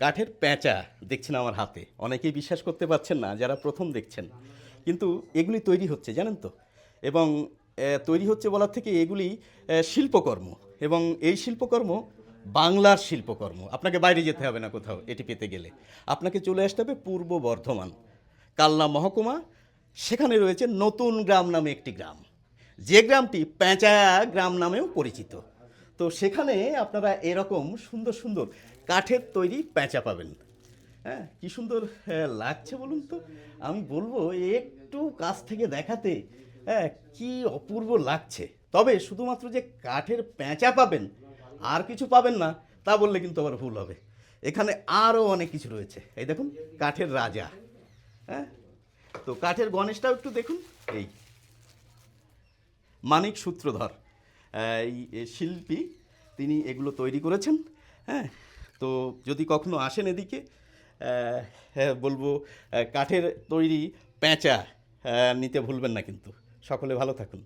কাঠের প্যাঁচা দেখছেন আমার হাতে। অনেকেই বিশ্বাস করতে পারছেন না যারা প্রথম দেখছেন, কিন্তু এগুলি তৈরি হচ্ছে জানেন তো। এবং তৈরি হচ্ছে বলার থেকে এগুলি শিল্পকর্ম। এবং এই শিল্পকর্ম বাংলার শিল্পকর্ম। আপনাকে বাইরে যেতে হবে না কোথাও এটি পেতে গেলে। আপনাকে চলে আসতে হবে পূর্ব বর্ধমান, কালনা মহকুমা। সেখানে রয়েছে নতুন গ্রাম নামে একটি গ্রাম, যে গ্রামটি প্যাঁচা গ্রাম নামেও পরিচিত। তো সেখানে আপনারা এরকম সুন্দর সুন্দর কাঠের তৈরি প্যাঁচা পাবেন। হ্যাঁ, কি সুন্দর লাগছে বলুন তো। আমি বলবো একটু কাছ থেকে দেখাতে, হ্যাঁ, কি অপূর্ব লাগছে। তবে শুধুমাত্র যে কাঠের প্যাঁচা পাবেন আর কিছু পাবেন না তা বললে কিন্তু আবার ভুল হবে। এখানে আরও অনেক কিছু রয়েছে। এই দেখুন, কাঠের রাজা। হ্যাঁ, তো কাঠের গণেশটাও একটু দেখুন। এই মানিক সূত্রধর, এই শিল্পী, তিনি এগুলো তৈরি করেছেন। হ্যাঁ, তো যদি কখনো আসেন এদিকে, হ্যাঁ বলবো, কাঠের তৈরি প্যাঁচা নিতে ভুলবেন না কিন্তু। সকলে ভালো থাকুন।